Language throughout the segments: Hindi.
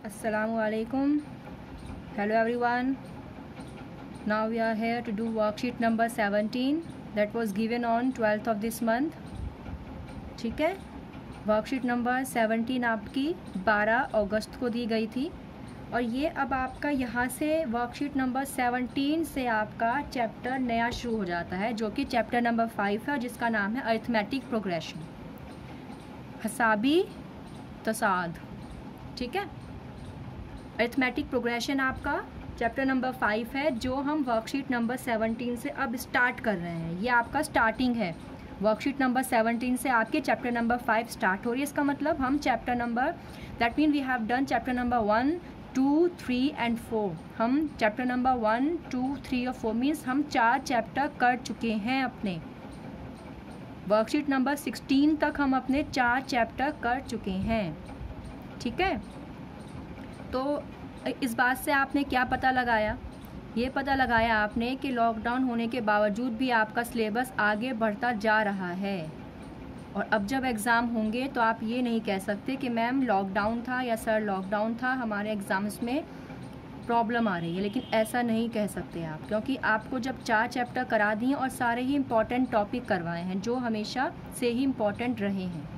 Assalamualaikum. Hello everyone. Now we are here to do worksheet number 17 that was given on 12th of this month. ठीक है, वर्कशीट नंबर 17 आपकी 12 अगस्त को दी गई थी और ये अब आपका यहाँ से वर्कशीट नंबर 17 से आपका चैप्टर नया शुरू हो जाता है जो कि चैप्टर नंबर 5 है जिसका नाम है अरिथमेटिक प्रोग्रेशन, हिसाबी तसाद। ठीक है, अरिथमेटिक प्रोग्रेशन आपका चैप्टर नंबर 5 है जो हम वर्कशीट नंबर 17 से अब स्टार्ट कर रहे हैं। ये आपका स्टार्टिंग है, वर्कशीट नंबर 17 से आपके चैप्टर नंबर 5 स्टार्ट हो रही है। इसका मतलब हम chapter number that mean we have done chapter number 1, 2, 3 and 4। हम चैप्टर नंबर 1, 2, 3 और 4 मीन्स हम 4 चैप्टर कर चुके हैं अपने। वर्कशीट नंबर 16 तक हम अपने 4 चैप्टर कर चुके हैं। ठीक है, तो इस बात से आपने क्या पता लगाया? ये पता लगाया आपने कि लॉकडाउन होने के बावजूद भी आपका सिलेबस आगे बढ़ता जा रहा है और अब जब एग्ज़ाम होंगे तो आप ये नहीं कह सकते कि मैम लॉकडाउन था या सर लॉकडाउन था, हमारे एग्ज़ाम्स में प्रॉब्लम आ रही है। लेकिन ऐसा नहीं कह सकते आप, क्योंकि आपको जब 4 चैप्टर करा दिए और सारे ही इम्पॉर्टेंट टॉपिक करवाए हैं जो हमेशा से ही इम्पॉर्टेंट रहे हैं।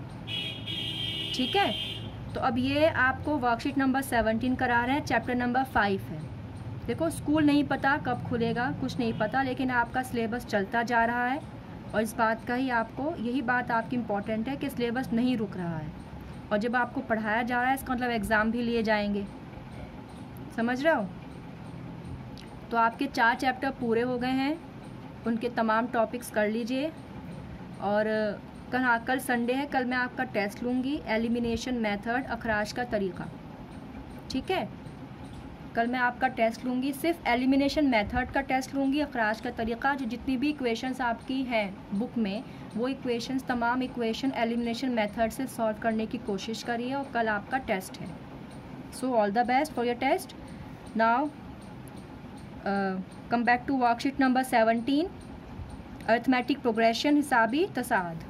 ठीक है, तो अब ये आपको वर्कशीट नंबर 17 करा रहे हैं, चैप्टर नंबर 5 है। देखो, स्कूल नहीं पता कब खुलेगा, कुछ नहीं पता, लेकिन आपका सिलेबस चलता जा रहा है और इस बात का ही आपको, यही बात आपकी इम्पॉर्टेंट है कि सिलेबस नहीं रुक रहा है और जब आपको पढ़ाया जा रहा है इसका मतलब एग्ज़ाम भी लिए जाएंगे। समझ रहे हो? तो आपके 4 चैप्टर पूरे हो गए हैं, उनके तमाम टॉपिक्स कर लीजिए। और कल संडे है, कल मैं आपका टेस्ट लूँगी, एलिमिनेशन मेथड, अखराज का तरीका। ठीक है, कल मैं आपका टेस्ट लूँगी, सिर्फ एलिमिनेशन मेथड का टेस्ट लूँगी, अखराज का तरीका। जो जितनी भी इक्वेशंस आपकी हैं बुक में वो इक्वेशंस, तमाम इक्वेशन एलिमिनेशन मेथड से सॉल्व करने की कोशिश करिए और कल आपका टेस्ट है। So all the best for your test. Now come back to worksheet number 17, arithmetic progression, हिसाबी तसाद।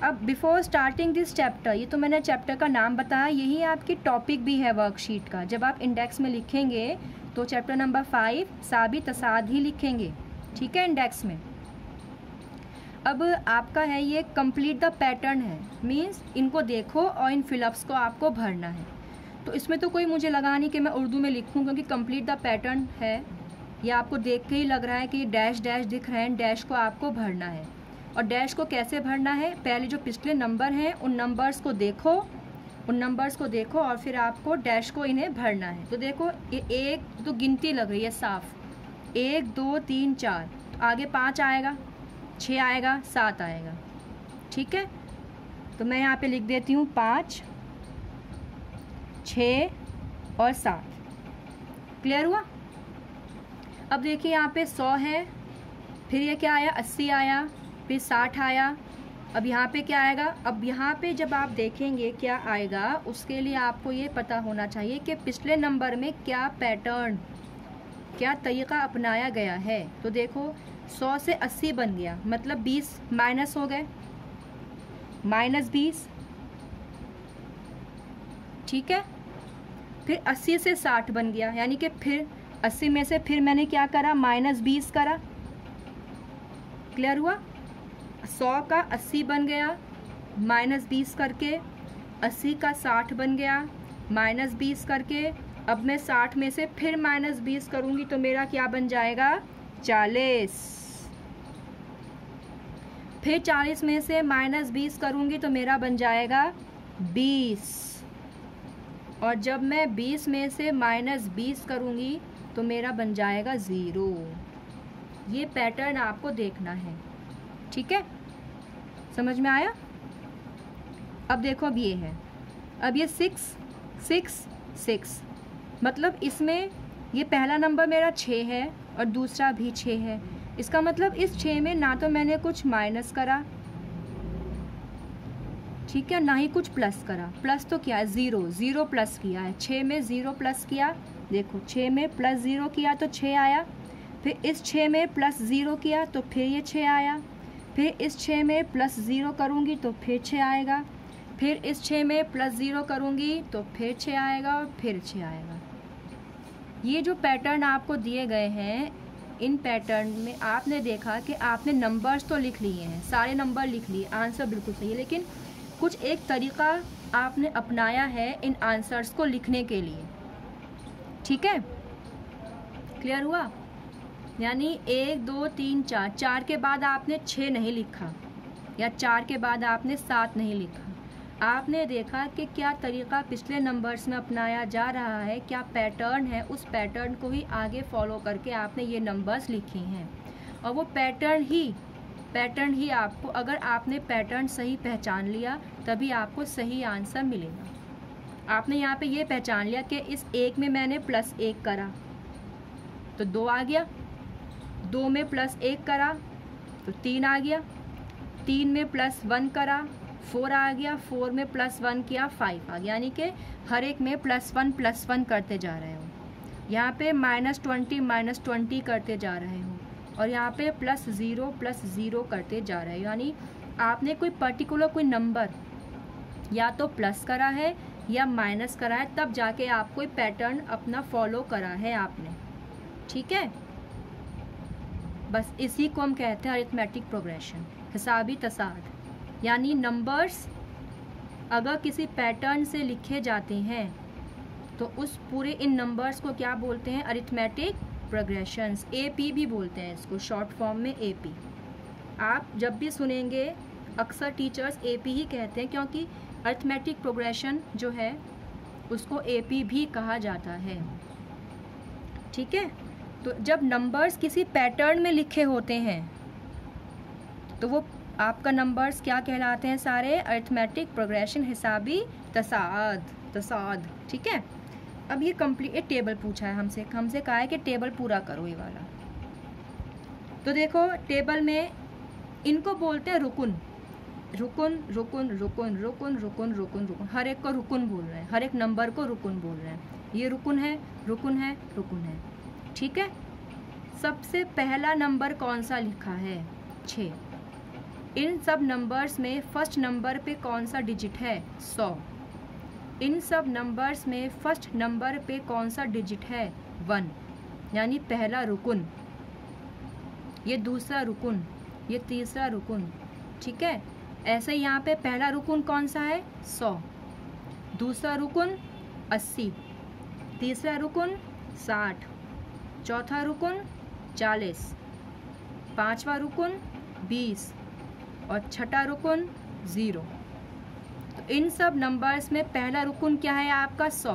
अब बिफोर स्टार्टिंग दिस चैप्टर, ये तो मैंने चैप्टर का नाम बताया, यही आपकी टॉपिक भी है वर्कशीट का। जब आप इंडेक्स में लिखेंगे तो चैप्टर नंबर 5 हिसाबी तसाद ही लिखेंगे। ठीक है, इंडेक्स में। अब आपका है ये कंप्लीट द पैटर्न है, मीन्स इनको देखो और इन फिलअप्स को आपको भरना है। तो इसमें तो कोई मुझे लगा नहीं कि मैं उर्दू में लिखूँ, क्योंकि कंप्लीट द पैटर्न है, ये आपको देख के ही लग रहा है कि डैश डैश दिख रहे हैं, डैश को आपको भरना है। और डैश को कैसे भरना है? पहले जो पिछले नंबर हैं उन नंबर्स को देखो और फिर आपको डैश को इन्हें भरना है। तो देखो, ये एक तो गिनती लग रही है साफ, 1, 2, 3, 4, तो आगे 5 आएगा, 6 आएगा, 7 आएगा। ठीक है, तो मैं यहाँ पे लिख देती हूँ 5, 6 और 7। क्लियर हुआ? अब देखिए यहाँ पे 100 है, फिर ये क्या आया, 80 आया, फिर 60 आया। अब यहाँ पे क्या आएगा? अब यहाँ पे जब आप देखेंगे क्या आएगा, उसके लिए आपको ये पता होना चाहिए कि पिछले नंबर में क्या पैटर्न, क्या तरीका अपनाया गया है। तो देखो, 100 से 80 बन गया, मतलब 20 माइनस हो गए, -20। ठीक है, फिर 80 से 60 बन गया, यानी कि फिर 80 में से फिर मैंने क्या करा, -20 करा। क्लियर हुआ? 100 का 80 बन गया, -20 करके, 80 का 60 बन गया, -20 करके। अब मैं 60 में से फिर -20 करूँगी तो मेरा क्या बन जाएगा, 40। फिर 40 में से -20 करूँगी तो मेरा बन जाएगा 20। और जब मैं 20 में से -20 करूँगी तो मेरा बन जाएगा 0। ये पैटर्न आपको देखना है। ठीक है, समझ में आया? अब देखो, अब ये है, अब ये 6, 6, 6, मतलब इसमें ये पहला नंबर मेरा 6 है और दूसरा भी 6 है। इसका मतलब इस 6 में ना तो मैंने कुछ माइनस करा, ठीक है, ना ही कुछ प्लस करा। प्लस तो क्या है, 0 प्लस किया है, 6 में 0 प्लस किया। देखो, 6 में +0 किया तो 6 आया, फिर इस 6 में +0 किया तो फिर ये 6 आया, फिर इस 6 में +0 करूँगी तो फिर 6 आएगा, फिर इस 6 में प्लस 0 करूँगी तो फिर 6 आएगा और फिर 6 आएगा। ये जो पैटर्न आपको दिए गए हैं, इन पैटर्न में आपने देखा कि आपने नंबर्स तो लिख लिए हैं, सारे नंबर लिख लिए, आंसर बिल्कुल सही है, लेकिन कुछ एक तरीका आपने अपनाया है इन आंसर्स को लिखने के लिए। ठीक है, क्लियर हुआ? यानी 1 2 3 4, 4 के बाद आपने 6 नहीं लिखा या 4 के बाद आपने 7 नहीं लिखा। आपने देखा कि क्या तरीका पिछले नंबर्स में अपनाया जा रहा है, क्या पैटर्न है, उस पैटर्न को ही आगे फॉलो करके आपने ये नंबर्स लिखे हैं। और वो पैटर्न ही आपको, अगर आपने पैटर्न सही पहचान लिया तभी आपको सही आंसर मिलेगा। आपने यहाँ पे ये पहचान लिया कि इस 1 में मैंने प्लस 1 करा तो 2 आ गया, 2 में प्लस 1 करा तो 3 आ गया, 3 में प्लस 1 करा 4 आ गया, 4 में प्लस 1 किया 5 आ गया। यानी कि हर एक में प्लस 1 करते जा रहे हो। यहाँ पे -20 करते जा रहे हो और यहाँ पे +0 करते जा रहे हो। यानी आपने कोई पर्टिकुलर कोई नंबर या तो प्लस करा है या माइनस करा है, तब जाके आप कोई पैटर्न अपना फॉलो करा है आपने। ठीक है, बस इसी को हम कहते हैं अरिथमेटिक प्रोग्रेशन, हिसाबी तसाद। यानी नंबर्स अगर किसी पैटर्न से लिखे जाते हैं तो उस पूरे इन नंबर्स को क्या बोलते हैं? अरिथमेटिक प्रोग्रेशंस, AP भी बोलते हैं इसको, शॉर्ट फॉर्म में AP। आप जब भी सुनेंगे अक्सर टीचर्स AP ही कहते हैं, क्योंकि अरिथमेटिक प्रोग्रेशन जो है उसको AP भी कहा जाता है। ठीक है, तो जब नंबर्स किसी पैटर्न में लिखे होते हैं तो वो आपका नंबर्स क्या कहलाते हैं? सारे अरिथमेटिक प्रोग्रेशन, हिसाबी तसाद। ठीक है, अब ये कंप्लीट टेबल पूछा है हमसे कहा है कि टेबल पूरा करो ये वाला। तो देखो टेबल में इनको बोलते हैं रुकुन। हर एक को रुकुन बोल रहे हैं, हर एक नंबर को रुकुन बोल रहे हैं। ये रुकुन है। ठीक है, सबसे पहला नंबर कौन सा लिखा है? 6। इन सब नंबर्स में फर्स्ट नंबर पे कौन सा डिजिट है? 100। इन सब नंबर्स में फर्स्ट नंबर पे कौन सा डिजिट है? 1, यानी पहला रुकुन। ये दूसरा रुकुन, ये तीसरा रुकुन। ठीक है, ऐसे ही यहाँ पे पहला रुकुन कौन सा है? 100, दूसरा रुकुन 80, तीसरा रुकुन 60, चौथा रुकुन 40, पांचवा रुकुन 20 और छठा रुकुन 0। तो इन सब नंबर्स में पहला रुकुन क्या है आपका? 100।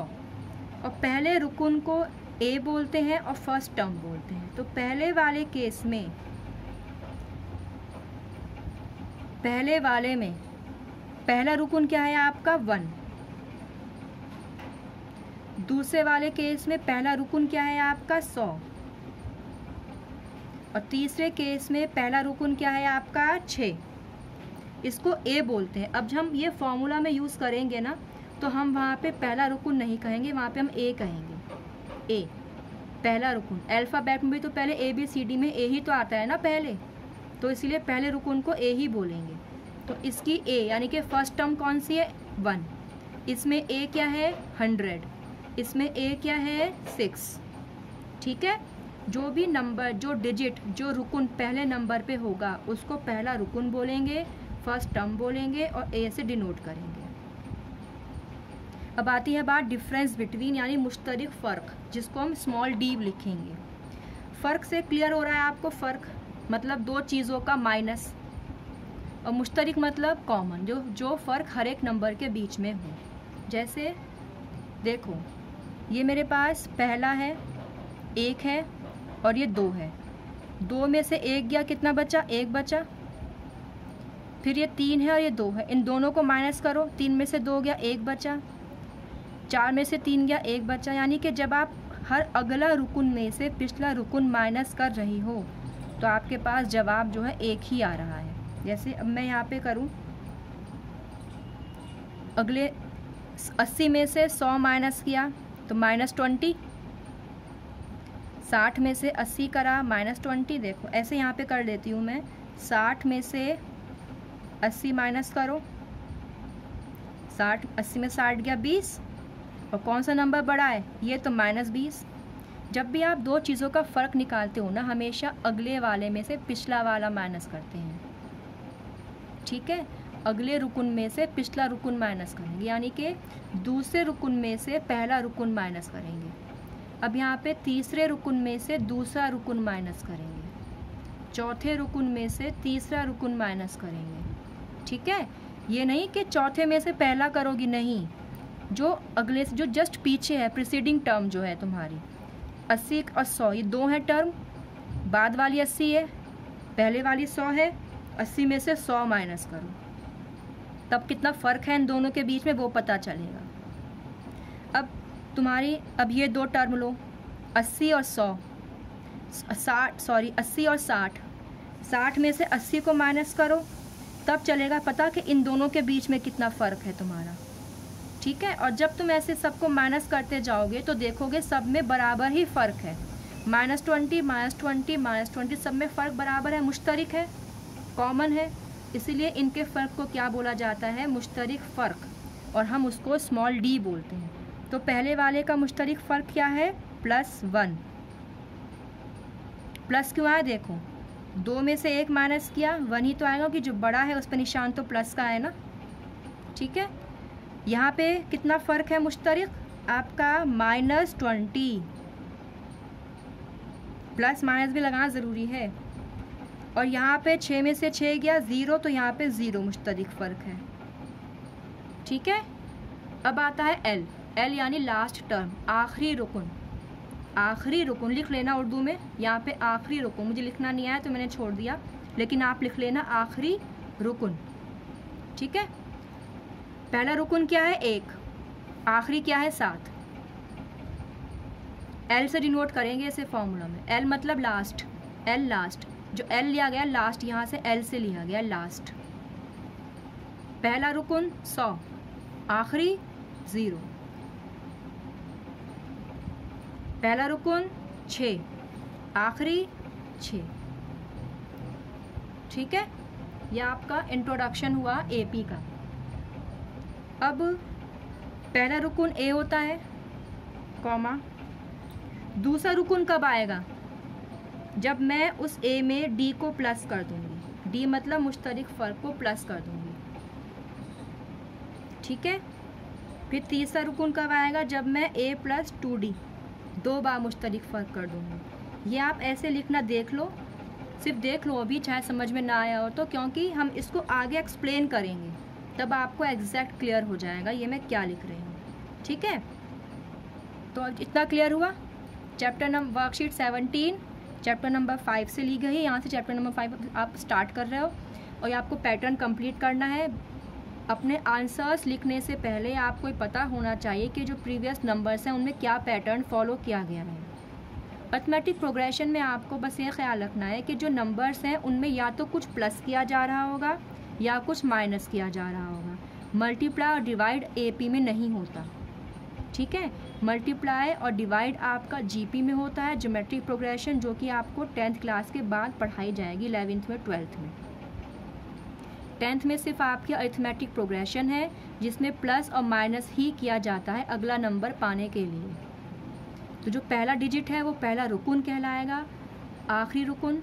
और पहले रुकुन को A बोलते हैं और फर्स्ट टर्म बोलते हैं। तो पहले वाले केस में पहला रुकुन क्या है आपका? 1। दूसरे वाले केस में पहला रुकुन क्या है आपका? 100। और तीसरे केस में पहला रुकुन क्या है आपका? 6। इसको A बोलते हैं। अब हम ये फॉर्मूला में यूज़ करेंगे ना, तो हम वहाँ पे पहला रुकुन नहीं कहेंगे, वहाँ पे हम A कहेंगे। A पहला रुकुन। अल्फ़ाबेट में भी तो पहले ABCD में A ही तो आता है ना पहले, तो इसलिए पहले रुकुन को A ही बोलेंगे। तो इसकी A यानी कि फर्स्ट टर्म कौन सी है? 1। इसमें A क्या है? 100। इसमें A क्या है? 6। ठीक है, जो भी नंबर, जो डिजिट, जो रुकुन पहले नंबर पे होगा उसको पहला रुकुन बोलेंगे, फर्स्ट टर्म बोलेंगे और A से डिनोट करेंगे। अब आती है बात डिफरेंस बिटवीन, यानी मुश्तरक फ़र्क, जिसको हम स्मॉल d लिखेंगे। फ़र्क से क्लियर हो रहा है आपको? फ़र्क मतलब दो चीज़ों का माइनस, और मुश्तरक मतलब कॉमन, जो फ़र्क हर एक नंबर के बीच में हो। जैसे देखो, ये मेरे पास पहला है, 1 है और ये 2 है। 2 में से 1 गया, कितना बचा? 1 बचा। फिर ये 3 है और ये 2 है, इन दोनों को माइनस करो। 3 में से 2 गया, 1 बचा। 4 में से 3 गया, 1 बचा। यानी कि जब आप हर अगला रुकुन में से पिछला रुकुन माइनस कर रही हो तो आपके पास जवाब जो है 1 ही आ रहा है। जैसे अब मैं यहाँ पे करूँ, अगले 80 में से 100 माइनस किया तो -20। 60 में से 80 करा, -20। देखो ऐसे यहाँ पे कर देती हूँ मैं, 60 में से 80 माइनस करो 60, 80 में 60 गया 20, और कौन सा नंबर बड़ा है, ये तो -20। जब भी आप दो चीज़ों का फ़र्क निकालते हो ना, हमेशा अगले वाले में से पिछला वाला माइनस करते हैं, ठीक है। अगले रुकन में से पिछला रुकन माइनस करेंगे, यानी कि दूसरे रुकन में से पहला रुकन माइनस करेंगे। अब यहाँ पे तीसरे रुकन में से दूसरा रुकन माइनस करेंगे, चौथे रुकन में से तीसरा रुकन माइनस करेंगे, ठीक है। ये नहीं कि चौथे में से पहला करोगी, नहीं, जो अगले से जो जस्ट पीछे है, प्रीसीडिंग टर्म जो है तुम्हारी 80 और 100, ये दो हैं टर्म, बाद वाली 80 है, पहले वाली 100 है, 80 में से 100 माइनस करो, तब कितना फ़र्क है इन दोनों के बीच में वो पता चलेगा। अब तुम्हारी, अब ये दो टर्म लो, 80 और 100, 80 और 60 में से 80 को माइनस करो, तब चलेगा पता कि इन दोनों के बीच में कितना फ़र्क है तुम्हारा, ठीक है। और जब तुम ऐसे सबको माइनस करते जाओगे तो देखोगे सब में बराबर ही फ़र्क है, -20, -20, -20, सब में फ़र्क बराबर है, मुश्तरिक है, कॉमन है, इसीलिए इनके फ़र्क को क्या बोला जाता है, मुश्तरिक फ़र्क, और हम उसको स्मॉल d बोलते हैं। तो पहले वाले का मुश्तरिक फ़र्क क्या है, +1। प्लस क्यों आया, देखो 2 में से 1 माइनस किया, 1 ही तो आएगा कि जो बड़ा है उस पर निशान तो प्लस का है ना, ठीक है। यहाँ पे कितना फ़र्क है मुश्तरिक आपका, -20, प्लस माइनस भी लगाना ज़रूरी है, और यहाँ पे 6 में से 6 गया 0, तो यहाँ पे 0 मुश्तरिक फ़र्क है, ठीक है। अब आता है एल यानी लास्ट टर्म, आखिरी रुकन। आखिरी रुकन लिख लेना उर्दू में, यहाँ पे आखिरी रुकन, मुझे लिखना नहीं आया तो मैंने छोड़ दिया, लेकिन आप लिख लेना आखिरी रुकन, ठीक है। पहला रुकन क्या है, 1, आखिरी क्या है 7। एल से डिनोट करेंगे इसे फॉर्मूला में, एल मतलब लास्ट, एल लास्ट, जो एल लिया गया लास्ट, यहाँ से एल से लिया गया लास्ट। पहला रुकन 100, आखिरी 0। पहला रुकन 6, आखिरी 6, ठीक है। यह आपका इंट्रोडक्शन हुआ एपी का। अब पहला रुकन ए होता है, कॉमा, दूसरा रुकन कब आएगा, जब मैं उस ए में डी को प्लस कर दूंगी, डी मतलब मुश्तरिक फ़र्क को प्लस कर दूंगी, ठीक है। फिर तीसरा रुकन कब आएगा, जब मैं ए + 2d 2 बार मुश्तरिक फ़र्क कर दूंगी। ये आप ऐसे लिखना देख लो, सिर्फ देख लो अभी, चाहे समझ में ना आया हो तो, क्योंकि हम इसको आगे एक्सप्लेन करेंगे, तब आपको एग्जैक्ट क्लियर हो जाएगा ये मैं क्या लिख रही हूँ, ठीक है। तो इतना क्लियर हुआ। Chapter number worksheet 17 chapter number 5 से ली गई है, यहाँ से चैप्टर नंबर 5 आप स्टार्ट कर रहे हो, और ये आपको पैटर्न कंप्लीट करना है। अपने आंसर्स लिखने से पहले आपको पता होना चाहिए कि जो प्रीवियस नंबर्स हैं उनमें क्या पैटर्न फॉलो किया गया है। अरिथमेटिक प्रोग्रेशन में आपको बस ये ख्याल रखना है कि जो नंबर्स हैं उनमें या तो कुछ प्लस किया जा रहा होगा या कुछ माइनस किया जा रहा होगा। मल्टीप्लाई और डिवाइड एपी में नहीं होता, ठीक है। मल्टीप्लाई और डिवाइड आपका जीपी में होता है, ज्योमेट्रिक प्रोग्रेशन, जो कि आपको 10th क्लास के बाद पढ़ाई जाएगी, 11th में 12th में। 10th में सिर्फ आपकी अरिथमेटिक प्रोग्रेशन है जिसमें प्लस और माइनस ही किया जाता है अगला नंबर पाने के लिए। तो जो पहला डिजिट है वो पहला रुकन कहलाएगा, आखिरी रुकन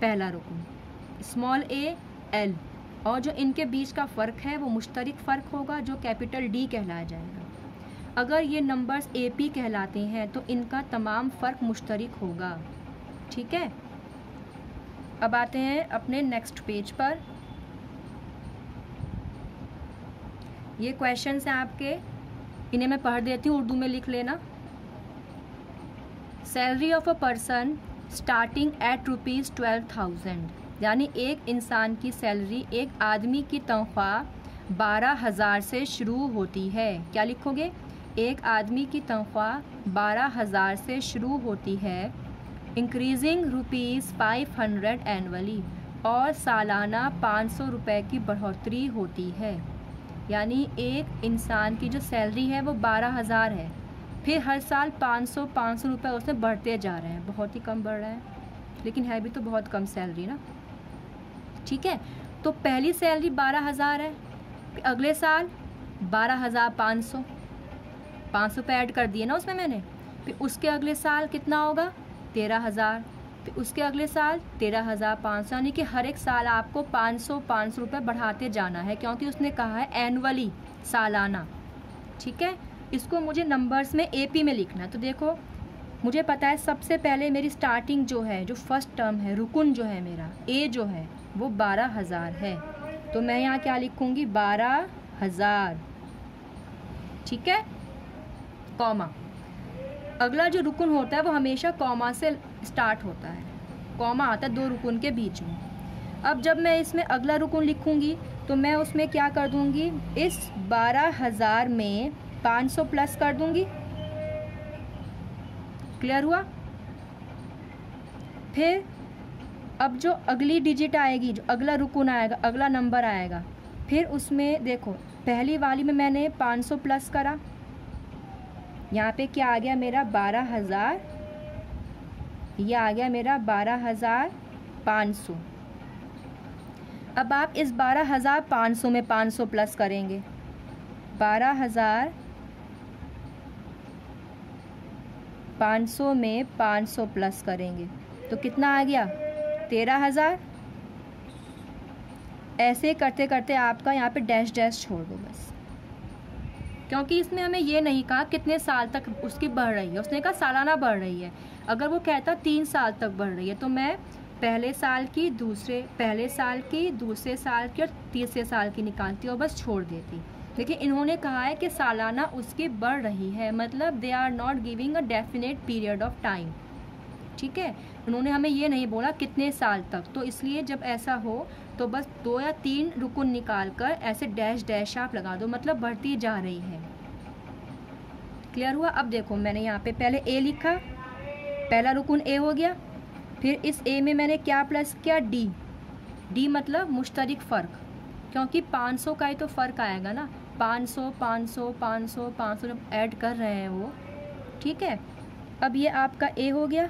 पहला रुकन, स्मॉल ए एल, और जो इनके बीच का फ़र्क है वो मुश्तरिक फ़र्क होगा जो कैपिटल डी कहलाया जाएगा। अगर ये नंबर्स एपी कहलाते हैं तो इनका तमाम फ़र्क मुश्तरिक होगा, ठीक है। अब आते हैं अपने नेक्स्ट पेज पर। ये क्वेश्चंस हैं आपके, इन्हें मैं पढ़ देती हूँ, उर्दू में लिख लेना। Salary of a person starting at ₹12,000, यानी एक इंसान की सैलरी, एक आदमी की तनख्वाह 12,000 से शुरू होती है। क्या लिखोगे, एक आदमी की तनख्वाह 12,000 से शुरू होती है, इंक्रीजिंग ₹500 एनुअली, और सालाना 500 रुपये की बढ़ोतरी होती है। यानी एक इंसान की जो सैलरी है वो 12,000 है, फिर हर साल 500 रुपये उसमें बढ़ते जा रहे हैं, बहुत ही कम बढ़ रहा है, लेकिन है भी तो बहुत कम सैलरी ना, ठीक है। तो पहली सैलरी 12,000 है, अगले साल 12,500, 500 पे ऐड कर दिए ना उसमें मैंने। फिर उसके अगले साल कितना होगा 13,000, फिर उसके अगले साल 13,500, यानी कि हर एक साल आपको 500 रुपये बढ़ाते जाना है, क्योंकि उसने कहा है एनुअली, सालाना। ठीक है, इसको मुझे नंबर्स में AP में लिखना है। तो देखो मुझे पता है सबसे पहले मेरी स्टार्टिंग जो है, जो फर्स्ट टर्म है, रुकुन जो है मेरा A जो है वो 12,000 है, तो मैं यहाँ क्या लिखूँगी 12,000। ठीक है, कॉमा। अगला जो रुकुन होता है वो हमेशा कॉमा से स्टार्ट होता है, कॉमा आता है 2 रुकुन के बीच में। अब जब मैं इसमें अगला रुकुन लिखूँगी तो मैं उसमें क्या कर दूँगी, इस 12,000 में 500 प्लस कर दूँगी। क्लियर हुआ। फिर अब जो अगली डिजिट आएगी, जो अगला रुकुन आएगा, अगला नंबर आएगा, फिर उसमें देखो पहली वाली में मैंने 500 प्लस करा, यहाँ पे क्या आ गया मेरा 12,000, ये आ गया मेरा 12,500। अब आप इस 12,500 में 500 प्लस करेंगे, 12,500 में 500 प्लस करेंगे तो कितना आ गया 13,000। ऐसे करते करते आपका यहाँ पे डैश डैश छोड़ दो बस, क्योंकि इसमें हमें ये नहीं कहा कितने साल तक उसकी बढ़ रही है, उसने कहा सालाना बढ़ रही है। अगर वो कहता 3 साल तक बढ़ रही है तो मैं पहले साल की, दूसरे साल की और तीसरे साल की निकालती और बस छोड़ देती। लेकिन इन्होंने कहा है कि सालाना उसकी बढ़ रही है, मतलब they are not giving a definite period of time. ठीक है, उन्होंने हमें ये नहीं बोला कितने साल तक, तो इसलिए जब ऐसा हो तो बस 2 या 3 रुकुन निकाल कर ऐसे डैश डैश आप लगा दो, मतलब बढ़ती जा रही है। क्लियर हुआ। अब देखो मैंने यहाँ पे पहले A लिखा, पहला रुकुन A हो गया, फिर इस A में मैंने क्या प्लस किया D, D मतलब मुश्तरिक फ़र्क, क्योंकि 500 का ही तो फ़र्क आएगा ना, 500 500 500 500 जब ऐड कर रहे हैं वो। ठीक है, अब ये आपका A हो गया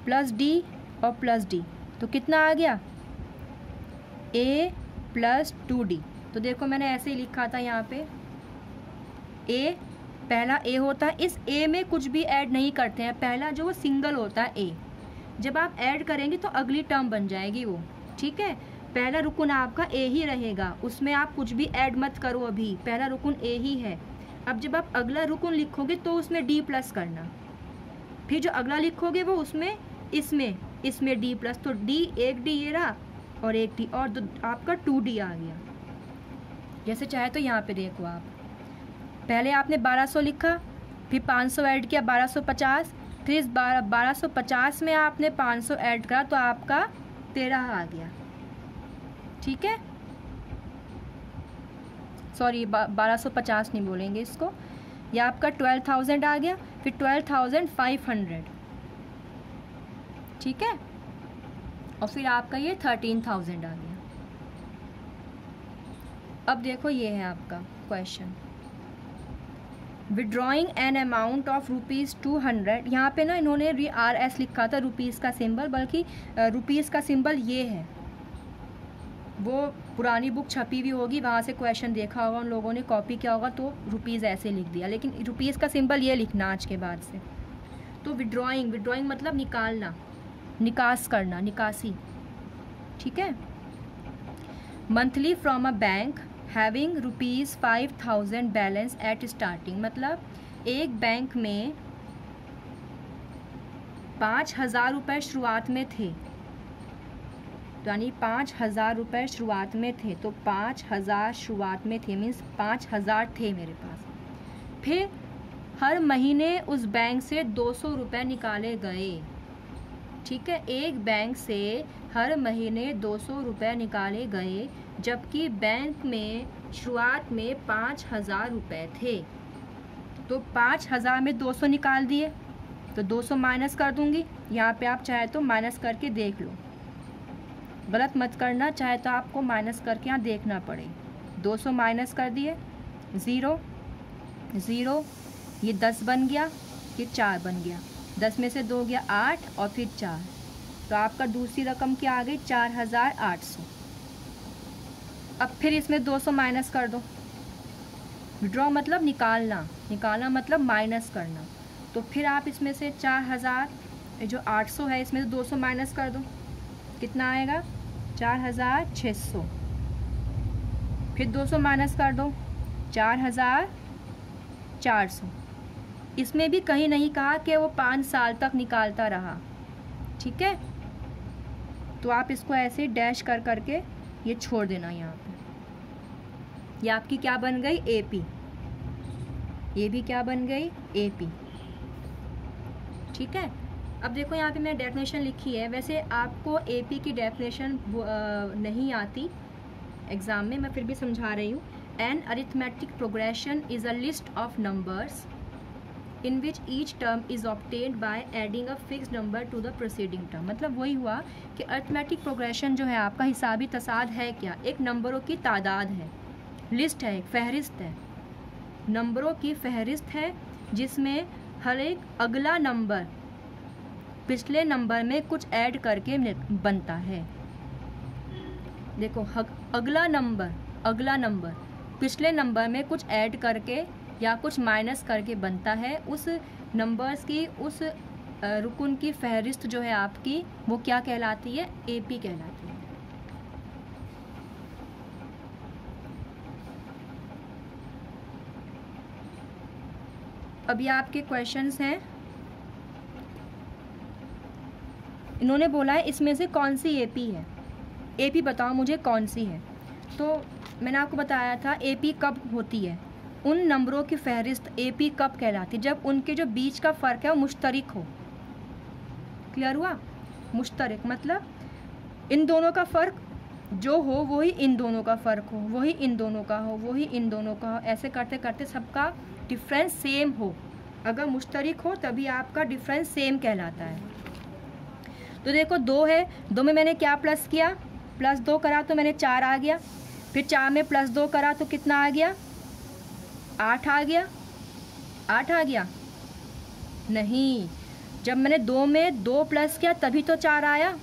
प्लस D और प्लस D, तो कितना आ गया A प्लस 2D। तो देखो मैंने ऐसे ही लिखा था यहाँ पे A, पहला A होता है, इस A में कुछ भी ऐड नहीं करते हैं, पहला जो वो सिंगल होता है A, जब आप ऐड करेंगे तो अगली टर्म बन जाएगी वो। ठीक है, पहला रुकुन आपका A ही रहेगा, उसमें आप कुछ भी ऐड मत करो, अभी पहला रुकुन A ही है। अब जब आप अगला रुकुन लिखोगे तो उसमें D प्लस करना, फिर जो अगला लिखोगे वो उसमें इसमें D प्लस, तो D, एक D ये रहा और एक D, और आपका 2D आ गया। जैसे चाहे तो यहाँ पे देखो आप, पहले आपने 1200 लिखा, फिर 500 ऐड किया 1250, फिर इस 1250 में आपने 500 ऐड करा तो आपका 13 आ गया। ठीक है, सॉरी 1250 नहीं बोलेंगे इसको, यह आपका 12,000 आ गया, फिर 12,500। ठीक है, और फिर आपका ये 13,000 आ गया। अब देखो ये है आपका question, withdrawing an amount of ₹200। यहाँ पे ना इन्होंने RS लिखा था रुपीज़ का सिंबल, बल्कि रुपीज़ का सिंबल ये है, वो पुरानी बुक छपी हुई होगी, वहाँ से क्वेश्चन देखा होगा उन लोगों ने, कॉपी किया होगा तो रुपीज़ ऐसे लिख दिया, लेकिन रुपीज़ का सिंबल ये लिखना आज के बाद से। तो विड्रॉइंग मतलब निकालना, निकास करना, निकासी। ठीक है, monthly from a bank having ₹5,000 balance at starting, मतलब एक बैंक में 5,000 रुपये शुरुआत में थे, यानी 5,000 रुपये शुरुआत में थे, तो 5,000 शुरुआत में थे मीन्स 5,000 थे मेरे पास। फिर हर महीने उस बैंक से 200 रुपये निकाले गए। ठीक है, एक बैंक से हर महीने 200 रुपये निकाले गए, जबकि बैंक में शुरुआत में 5,000 रुपये थे। तो 5,000 में 200 निकाल दिए, तो 200 माइनस कर दूंगी, यहाँ पे आप चाहे तो माइनस करके देख लो, गलत मत करना, चाहे तो आपको माइनस करके यहाँ देखना पड़े। 200 माइनस कर दिए, 0 0, ये 10 बन गया, ये 4 बन गया, 10 में से 2 गया 8 और फिर 4, तो आपका दूसरी रकम क्या आ गई 4,800। अब फिर इसमें 200 माइनस कर दो, विड्रॉ मतलब निकालना, निकालना मतलब माइनस करना। तो फिर आप इसमें से 4000, जो 800 है इसमें से 200 माइनस कर दो, कितना आएगा 4600। फिर 200 माइनस कर दो 4400। इसमें भी कहीं नहीं कहा कि वो 5 साल तक निकालता रहा, ठीक है। तो आप इसको ऐसे डैश कर करके ये छोड़ देना यहाँ पे। ये आपकी क्या बन गई AP, ये भी क्या बन गई AP, ठीक है। अब देखो यहाँ पे मैंने डेफिनेशन लिखी है। वैसे आपको AP की डेफिनेशन नहीं आती एग्ज़ाम में, मैं फिर भी समझा रही हूँ। An arithmetic progression is a list of numbers in which each term is obtained by adding a fix number to the proceeding term. मतलब वही हुआ कि अरिथमेटिक प्रोग्रेशन जो है आपका हिसाबी तसाद है क्या, एक नंबरों की तादाद है, लिस्ट है, एक फहरिस्त है, नंबरों की फहरिस्त है जिसमें हर एक अगला नंबर पिछले नंबर में कुछ ऐड करके बनता है। देखो अगला नंबर पिछले नंबर में कुछ ऐड करके या कुछ माइनस करके बनता है। उस नंबर्स की उस रुकन की फहरिस्त जो है आपकी वो क्या कहलाती है, AP कहलाती है। अभी आपके क्वेश्चंस हैं। इन्होंने बोला है इसमें से कौन सी AP है, AP बताओ मुझे कौन सी है। तो मैंने आपको बताया था AP कब होती है, उन नंबरों की फहरिस्त AP कब कहलाती है, जब उनके जो बीच का फ़र्क है वो मुश्तरिक हो। क्लियर हुआ? मुश्तरिक मतलब इन दोनों का फ़र्क जो हो वही इन दोनों का फ़र्क हो, वही इन दोनों का हो, वही इन दोनों का हो, ऐसे करते करते सबका डिफरेंस सेम हो। अगर मुश्तरिक हो तभी आपका डिफरेंस सेम कहलाता है। तो देखो 2 है, 2 में मैंने क्या प्लस किया, +2 करा तो मैंने 4 आ गया। फिर 4 में +2 करा तो कितना आ गया, 8 आ गया। 8 आ गया नहीं, जब मैंने 2 में 2 प्लस किया तभी तो 4 आया,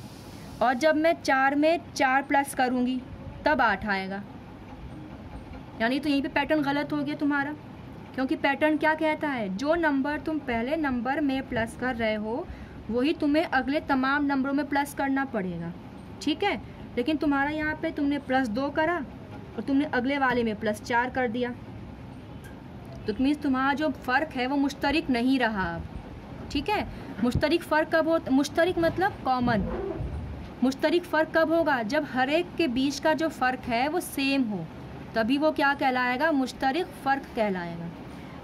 और जब मैं 4 में 4 प्लस करूँगी तब 8 आएगा। यानी तो यहीं पे पैटर्न गलत हो गया तुम्हारा, क्योंकि पैटर्न क्या कहता है, जो नंबर तुम पहले नंबर में प्लस कर रहे हो वही तुम्हें अगले तमाम नंबरों में प्लस करना पड़ेगा, ठीक है। लेकिन तुम्हारा यहाँ पे तुमने +2 करा और तुमने अगले वाले में +4 कर दिया, तो मीन्स तुम्हारा जो फ़र्क है वो मुश्तरिक नहीं रहा अब, ठीक है। मुश्तरिक फ़र्क कब हो, मुश्तरिक मतलब कॉमन, मुश्तरिक फ़र्क कब होगा, जब हर एक के बीच का जो फ़र्क है वो सेम हो, तभी वो क्या कहलाएगा, मुश्तरिक फ़र्क कहलाएगा।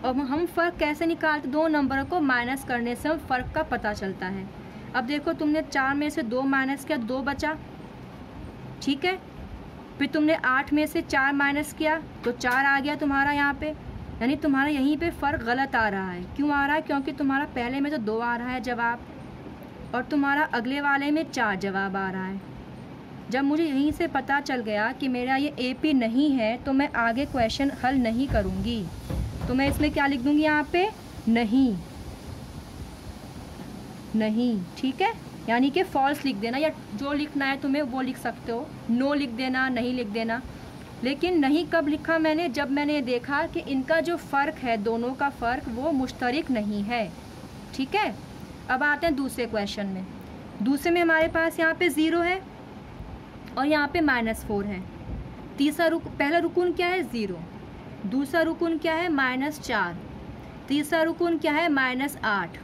और हम फ़र्क कैसे निकालते, 2 नंबरों को माइनस करने से हम फ़र्क का पता चलता है। अब देखो तुमने 4 में से 2 माइनस किया, 2 बचा, ठीक है। फिर तुमने 8 में से 4 माइनस किया तो 4 आ गया तुम्हारा यहाँ पे, यानी तुम्हारा यहीं पे फ़र्क गलत आ रहा है। क्यों आ रहा है, क्योंकि तुम्हारा पहले में तो 2 आ रहा है जवाब, और तुम्हारा अगले वाले में 4 जवाब आ रहा है। जब मुझे यहीं से पता चल गया कि मेरा ये AP नहीं है तो मैं आगे क्वेश्चन हल नहीं करूँगी। तो मैं इसमें क्या लिख दूँगी यहाँ पे, नहीं, ठीक है। यानी कि फॉल्स लिख देना, या जो लिखना है तुम्हें वो लिख सकते हो, नो लिख देना, नहीं लिख देना। लेकिन नहीं कब लिखा मैंने, जब मैंने देखा कि इनका जो फ़र्क है, दोनों का फ़र्क वो मुश्तरिक नहीं है, ठीक है। अब आते हैं दूसरे क्वेश्चन में। दूसरे में हमारे पास यहाँ पे 0 है और यहाँ पे -4 है। पहला रुकून क्या है, 0, दूसरा रुकून क्या है, -4, तीसरा रुकून क्या है, -8,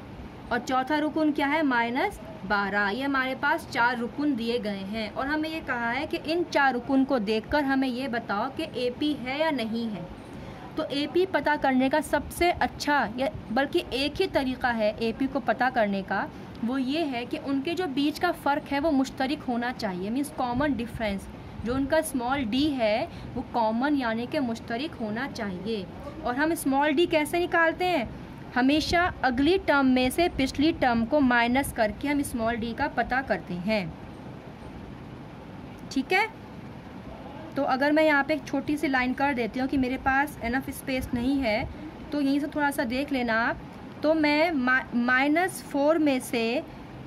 और चौथा रुकून क्या है, -12। ये हमारे पास 4 रुकून दिए गए हैं, और हमें ये कहा है कि इन 4 रुकून को देखकर हमें ये बताओ कि AP है या नहीं है। तो AP पता करने का सबसे अच्छा, या बल्कि एक ही तरीका है AP को पता करने का, वो ये है कि उनके जो बीच का फ़र्क है वो मुश्तरिक होना चाहिए, मीन्स कॉमन डिफरेंस, जो उनका स्मॉल d है वो कॉमन यानी कि मुश्तरिक होना चाहिए। और हम स्मॉल d कैसे निकालते हैं, हमेशा अगली टर्म में से पिछली टर्म को माइनस करके हम स्मॉल d का पता करते हैं, ठीक है। तो अगर मैं यहाँ पे एक छोटी सी लाइन कर देती हूँ कि मेरे पास इनफ स्पेस नहीं है, तो यहीं से थोड़ा सा देख लेना आप। तो मैं -4 में से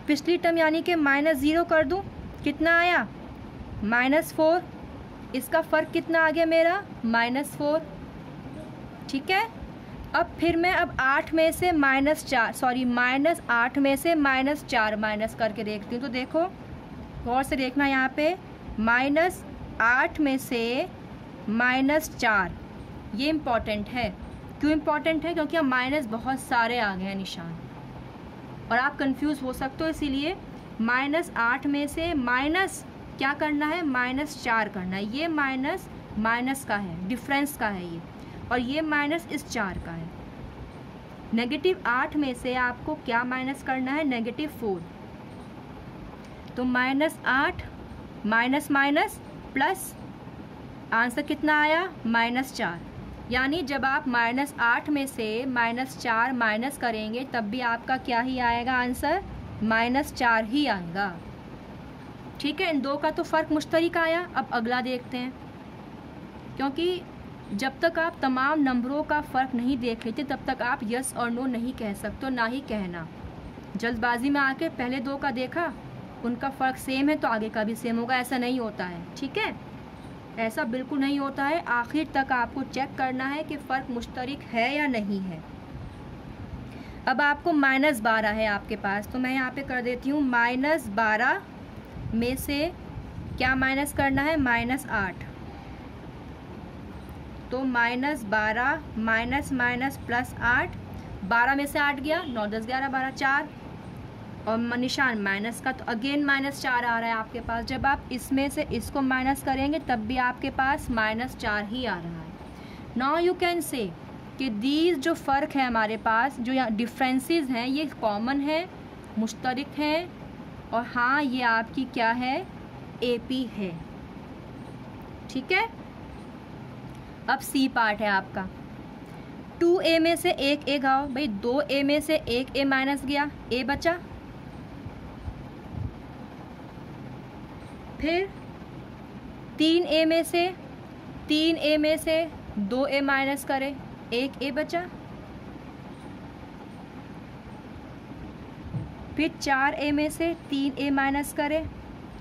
पिछली टर्म यानी कि -0 कर दूँ, कितना आया, -4, इसका फ़र्क कितना आ गया मेरा, -4, ठीक है। अब फिर मैं अब 8 में से -8 में से -4 माइनस करके देखती हूँ। तो देखो गौर से देखना, यहाँ पे -8 में से -4, ये इम्पॉर्टेंट है। क्यों इम्पॉर्टेंट है? क्योंकि अब माइनस बहुत सारे आ गए हैं निशान और आप कंफ्यूज हो सकते हो, इसीलिए -8 में से माइनस क्या करना है, -4 करना है। ये माइनस माइनस का है, डिफरेंस का है ये, और ये माइनस इस 4 का है। -8 में से आपको क्या माइनस करना है, -4। तो -8 माइनस माइनस प्लस, आंसर कितना आया, -4। यानी जब आप -8 में से -4 माइनस करेंगे तब भी आपका क्या ही आएगा आंसर, -4 ही आएगा। ठीक है, इन दो का तो फ़र्क मुश्तरक आया। अब अगला देखते हैं, क्योंकि जब तक आप तमाम नंबरों का फ़र्क नहीं देख लेते तब तक आप यस और नो नहीं कह सकते, ना ही कहना। जल्दबाजी में आके पहले दो का देखा, उनका फ़र्क सेम है तो आगे का भी सेम होगा, ऐसा नहीं होता है। ठीक है, ऐसा बिल्कुल नहीं होता है। आखिर तक आपको चेक करना है कि फ़र्क मुश्तरक है या नहीं है। अब आपको -12 है आपके पास, तो मैं यहाँ पे कर देती हूँ -12 में से क्या माइनस करना है, -8। तो -12 माइनस माइनस प्लस 8, 12 में से 8 गया, 9 10 11 12 4, और निशान माइनस का, तो अगेन -4 आ रहा है आपके पास। जब आप इसमें से इसको माइनस करेंगे तब भी आपके पास -4 ही आ रहा है। नाउ यू कैन से कि दीज जो फ़र्क है हमारे पास, जो यहाँ डिफरेंसेस हैं, ये कॉमन है, मुश्तरक हैं, और हाँ ये आपकी क्या है, AP है। ठीक है, अब C पार्ट है आपका। 2A में से एक A गाओ भाई, 2A में से एक A माइनस गया, A बचा। फिर 3A में से 2A माइनस करें, एक A बचा। फिर 4A में से 3A माइनस करें,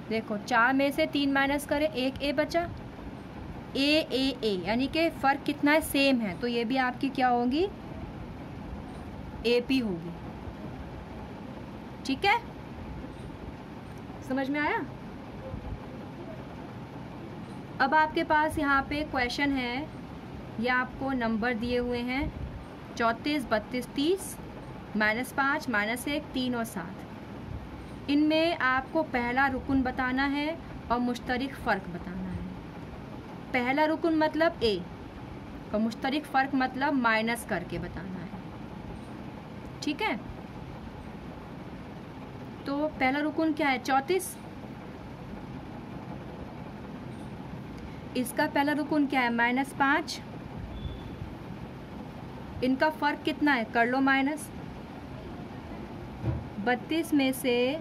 देखो 4 में से 3 माइनस करें, एक A बचा। A यानी कि फ़र्क कितना है, सेम है, तो ये भी आपकी क्या होगी, AP होगी। ठीक है, समझ में आया? अब आपके पास यहाँ पे क्वेश्चन है, ये आपको नंबर दिए हुए हैं 34 32 30 -5 -1 3 और 7। इनमें आपको पहला रुकन बताना है और मुश्तरक फ़र्क बताना है। पहला रुकन मतलब A और मुश्तरक फ़र्क मतलब माइनस करके बताना है। ठीक है, तो पहला रुकन क्या है, 34। इसका पहला रुकन क्या है, -5। इनका फ़र्क कितना है, कर लो माइनस। 32 में से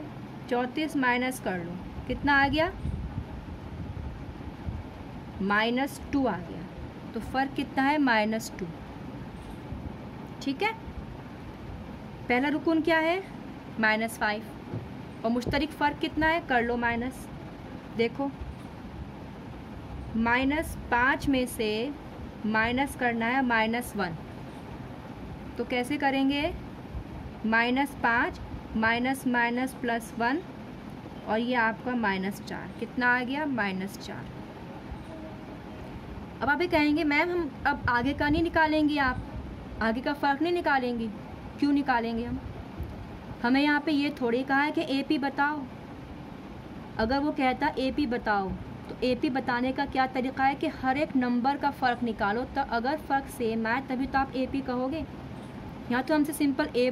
34 माइनस कर लो, कितना आ गया, -2 आ गया। तो फ़र्क कितना है, -2। ठीक है, पहला रुकन क्या है, -5, और मुश्तरक फ़र्क कितना है, कर लो माइनस। देखो -5 में से माइनस करना है -1, तो कैसे करेंगे, -5 माइनस माइनस प्लस 1, और ये आपका -4, कितना आ गया, -4। अब आप ये कहेंगे मैम हम अब आगे का नहीं निकालेंगी, आप आगे का फ़र्क नहीं निकालेंगी। क्यों निकालेंगे हम, हमें यहाँ पे ये थोड़ी कहा है कि AP बताओ। अगर वो कहता AP बताओ तो AP बताने का क्या तरीक़ा है कि हर एक नंबर का फ़र्क निकालो, तो अगर फ़र्क सेम आए तभी तो आप AP कहोगे। यहाँ तो हमसे सिंपल A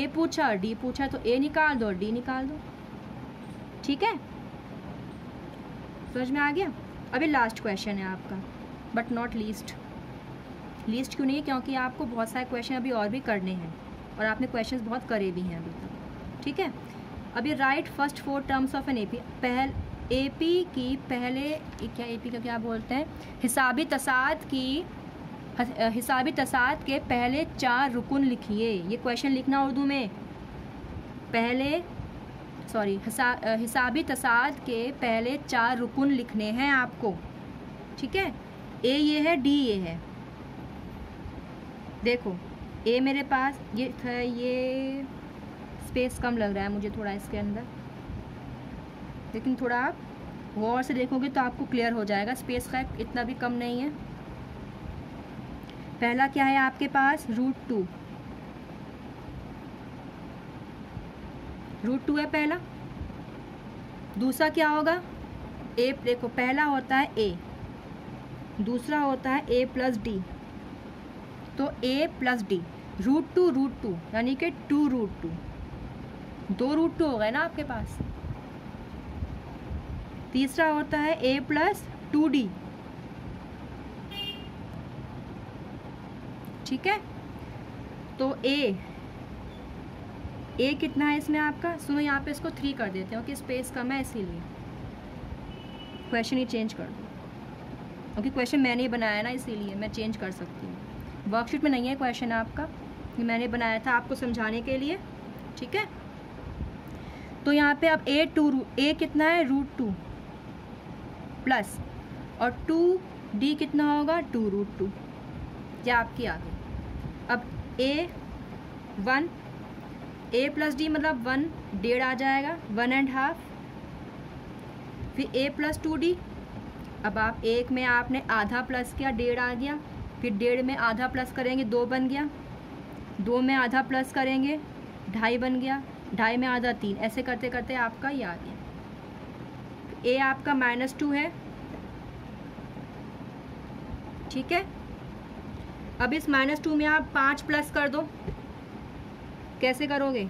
पूछा, D पूछा, तो A निकाल दो और D निकाल दो। ठीक है, समझ में आ गया? अभी लास्ट क्वेश्चन है आपका, बट नॉट लीस्ट। लीस्ट क्यों नहीं है, क्योंकि आपको बहुत सारे क्वेश्चन अभी और भी करने हैं और आपने क्वेश्चंस बहुत करे भी हैं अभी तक। ठीक है, अभी write first 4 terms of an AP। AP की पहले क्या, AP का क्या बोलते हैं, हिसाबी तसाद के पहले 4 रुकन लिखिए। ये क्वेश्चन लिखना उर्दू में, हिसाबी तसाद के पहले 4 रुकन लिखने हैं आपको। ठीक है, A ये है, D ये है। देखो ए मेरे पास ये था, ये स्पेस कम लग रहा है मुझे थोड़ा इसके अंदर, लेकिन थोड़ा आप गौर से देखोगे तो आपको क्लियर हो जाएगा, स्पेस का इतना भी कम नहीं है। पहला क्या है आपके पास, √2, √2 है पहला। दूसरा क्या होगा, ए, देखो पहला होता है ए, दूसरा होता है a + d, तो a + d, √2 यानी कि 2√2, 2√2 हो गए ना आपके पास। तीसरा होता है a + 2d, ठीक है। तो a कितना है इसमें आपका, सुनो यहाँ पे इसको 3 कर देते हैं, कि स्पेस कम है इसीलिए क्वेश्चन ही चेंज कर दो, क्योंकि क्वेश्चन मैंने ही बनाया ना, इसीलिए मैं चेंज कर सकती हूँ। वर्कशीट में नहीं है क्वेश्चन आपका, ये मैंने बनाया था आपको समझाने के लिए, ठीक है। तो यहाँ पे अब a कितना है, √2 प्लस, और 2d कितना होगा, 2√2, ये आपकी आ गई। अब a + d मतलब 1, 1.5 आ जाएगा, 1.5, फिर a + 2d। अब आप एक में आपने आधा प्लस किया, 1.5 आ गया, फिर 1.5 में आधा प्लस करेंगे 2 बन गया, 2 में आधा प्लस करेंगे 2.5 बन गया, 2.5 में आधा 3, ऐसे करते करते आपका ये आ गया। a आपका -2 है, ठीक है। अब इस -2 में आप 5 प्लस कर दो, कैसे करोगे,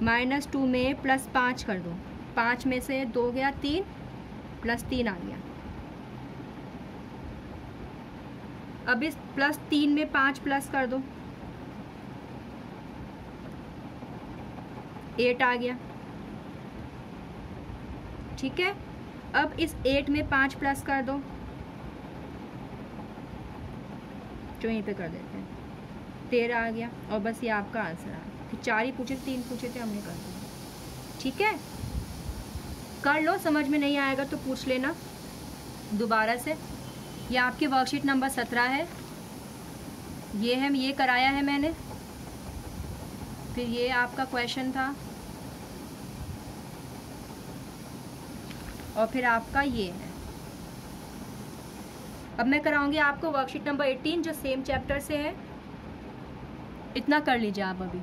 -2 में +5 कर दो, 5 में से 2 गया 3, +3 आ गया। अब इस +3 में 5 प्लस कर दो, 8 आ गया, ठीक है। अब इस 8 में 5 प्लस कर दो, जो यहीं पे कर देते हैं, 13 आ गया, और बस ये आपका आंसर आ गया। फिर 4 ही पूछे, 3 पूछे थे, हमने कर दिया, ठीक है। कर लो, समझ में नहीं आएगा तो पूछ लेना दोबारा से। ये आपकी वर्कशीट नंबर 17 है, ये है, ये कराया है मैंने, फिर ये आपका क्वेश्चन था, और फिर आपका ये है। अब मैं कराऊंगी आपको वर्कशीट नंबर 18 जो सेम चैप्टर से है, इतना कर लीजिए आप अभी।